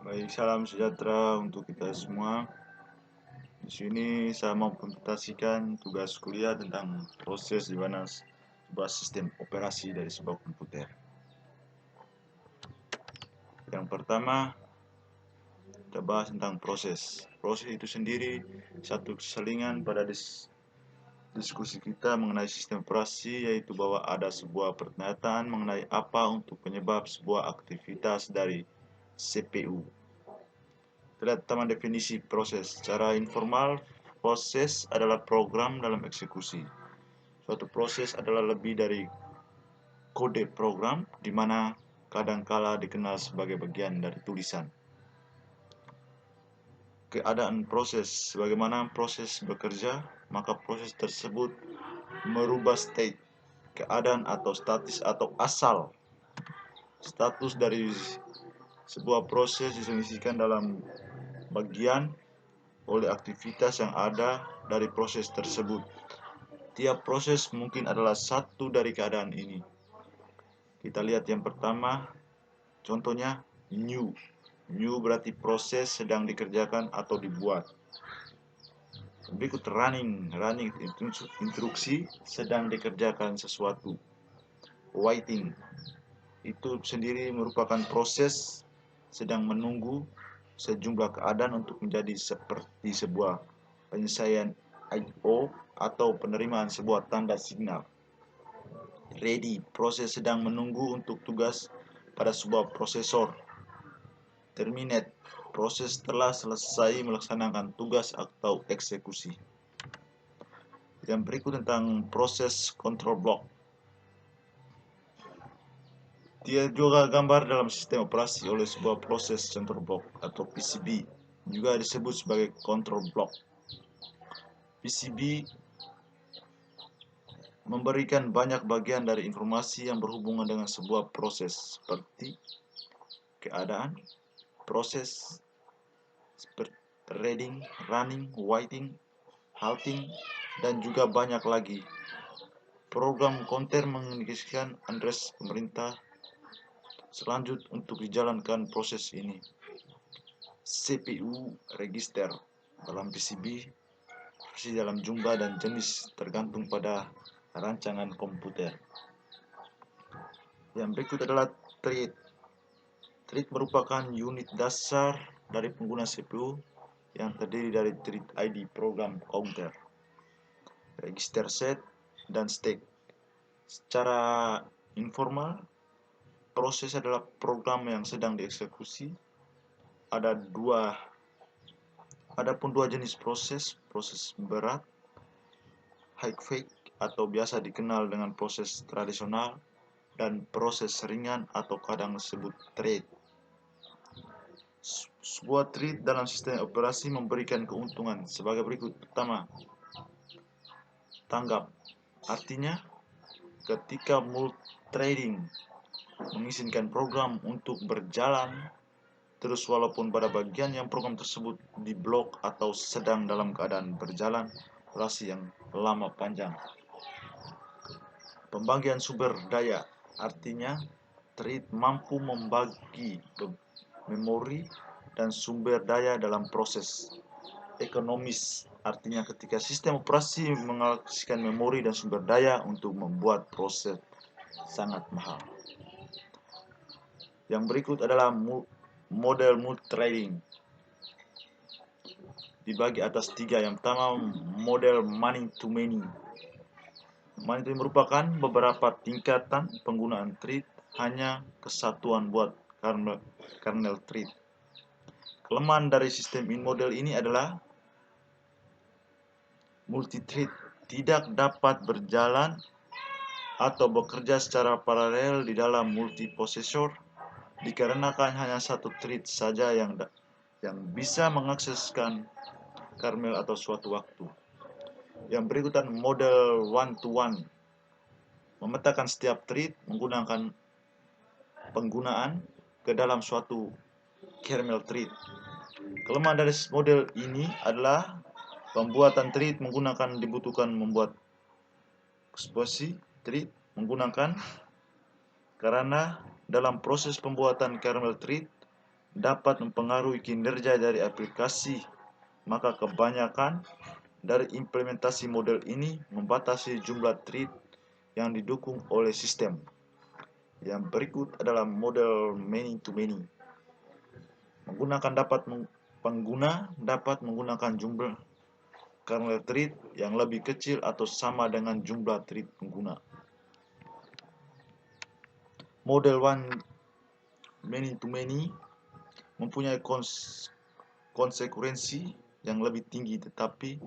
Baik, salam sejahtera untuk kita semua. Di sini saya mau presentasikan tugas kuliah tentang proses di mana sebuah sistem operasi dari sebuah komputer. Yang pertama, kita bahas tentang proses. Proses itu sendiri satu selingan pada diskusi kita mengenai sistem operasi, yaitu bahwa ada sebuah pernyataan mengenai apa untuk penyebab sebuah aktivitas dari CPU. Lihat teman definisi proses. Secara informal, proses adalah program dalam eksekusi. Suatu proses adalah lebih dari kode program, di mana kadangkala dikenal sebagai bagian dari tulisan. Keadaan proses, bagaimana proses bekerja, maka proses tersebut merubah state, keadaan atau status atau asal. Status dari sebuah proses didefinisikan dalam bagian oleh aktivitas yang ada dari proses tersebut. Tiap proses mungkin adalah satu dari keadaan ini. Kita lihat yang pertama, contohnya new. New berarti proses sedang dikerjakan atau dibuat. Berikut running. Running instruksi sedang dikerjakan sesuatu. Waiting itu sendiri merupakan proses sedang menunggu sejumlah keadaan untuk menjadi seperti sebuah penyelesaian I/O atau penerimaan sebuah tanda signal. Ready, proses sedang menunggu untuk tugas pada sebuah prosesor. Terminate, proses telah selesai melaksanakan tugas atau eksekusi. Yang berikut tentang proses control block. Dia juga gambar dalam sistem operasi oleh sebuah proses control block atau PCB, juga disebut sebagai control block. PCB memberikan banyak bagian dari informasi yang berhubungan dengan sebuah proses, seperti keadaan, proses, seperti reading, running, waiting, halting, dan juga banyak lagi. Program counter mengindikasikan address pemerintah selanjutnya untuk dijalankan proses ini. CPU register dalam PCB versi dalam jumlah dan jenis tergantung pada rancangan komputer. Yang berikut adalah thread. Thread merupakan unit dasar dari pengguna CPU yang terdiri dari thread ID program counter, register set, dan stack. Secara informal, proses adalah program yang sedang dieksekusi. Adapun dua jenis proses, proses berat, high-fake atau biasa dikenal dengan proses tradisional, dan proses ringan atau kadang disebut thread. Sebuah thread dalam sistem operasi memberikan keuntungan sebagai berikut. Pertama, tanggap. Artinya, ketika multithreading mengizinkan program untuk berjalan terus walaupun pada bagian yang program tersebut diblok atau sedang dalam keadaan berjalan operasi yang lama panjang. Pembagian sumber daya, artinya thread mampu membagi memori dan sumber daya dalam proses. Ekonomis, artinya ketika sistem operasi mengalokasikan memori dan sumber daya untuk membuat proses sangat mahal. Yang berikut adalah model multithreading. Dibagi atas tiga. Yang pertama, model many to many. Many to many merupakan beberapa tingkatan penggunaan thread hanya kesatuan buat kernel thread. Kelemahan dari sistem model ini adalah multithread tidak dapat berjalan atau bekerja secara paralel di dalam multiprosesor dikarenakan hanya satu thread saja yang bisa mengakseskan kernel atau suatu waktu. Yang berikutan model one-to-one, memetakan setiap thread menggunakan penggunaan ke dalam suatu kernel thread. Kelemahan dari model ini adalah pembuatan thread dibutuhkan membuat eksekusi thread menggunakan karena dalam proses pembuatan kernel thread dapat mempengaruhi kinerja dari aplikasi, maka kebanyakan dari implementasi model ini membatasi jumlah thread yang didukung oleh sistem. Yang berikut adalah model many to many. Pengguna dapat menggunakan jumlah kernel thread yang lebih kecil atau sama dengan jumlah thread pengguna. Model one many to many mempunyai konsekuensi yang lebih tinggi, tetapi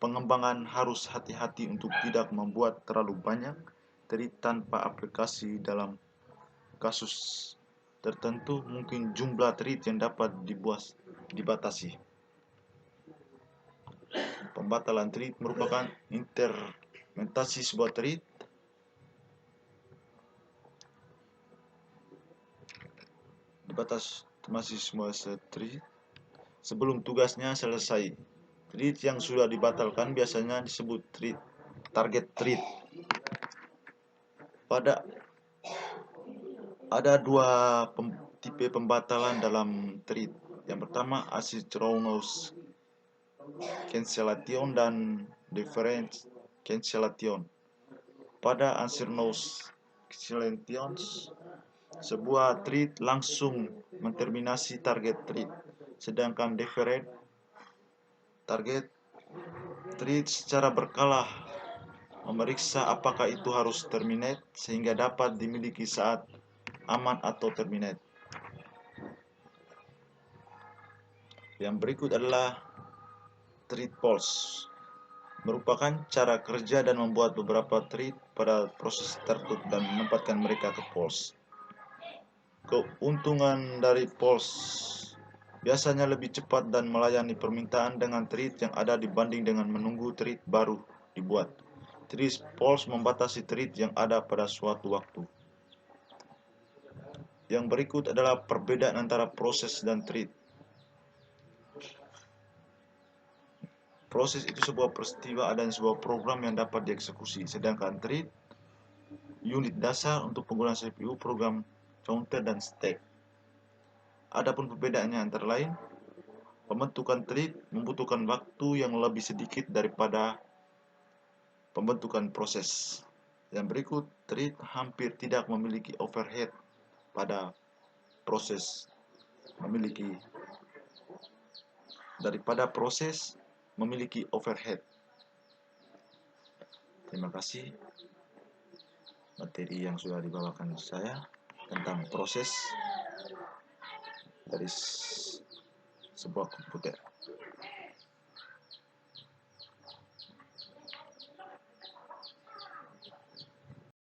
pengembangan harus hati-hati untuk tidak membuat terlalu banyak thread tanpa aplikasi. Dalam kasus tertentu, mungkin jumlah thread yang dapat dibatasi. Pembatalan thread merupakan implementasi sebuah thread masih semua thread sebelum tugasnya selesai. Thread yang sudah dibatalkan biasanya disebut target thread. Ada dua tipe pembatalan dalam thread. Yang pertama, asynchronous cancellation dan deferred cancellation. Pada asynchronous cancellation, sebuah thread langsung menterminasi target thread, sedangkan deferred target thread secara berkala memeriksa apakah itu harus terminate sehingga dapat dimiliki saat aman atau terminate. Yang berikut adalah thread pause. Merupakan cara kerja dan membuat beberapa thread pada proses tertutup dan menempatkan mereka ke pause. Keuntungan dari pause biasanya lebih cepat dan melayani permintaan dengan thread yang ada dibanding dengan menunggu thread baru dibuat. Thread pause membatasi thread yang ada pada suatu waktu. Yang berikut adalah perbedaan antara proses dan thread. Proses itu sebuah peristiwa dan sebuah program yang dapat dieksekusi, sedangkan thread unit dasar untuk penggunaan CPU, program counter, dan stack. Adapun perbedaannya antara lain, pembentukan thread membutuhkan waktu yang lebih sedikit daripada pembentukan proses. Yang berikut, thread hampir tidak memiliki overhead pada proses memiliki overhead. Terima kasih materi yang sudah dibawakan saya tentang proses dari sebuah komputer.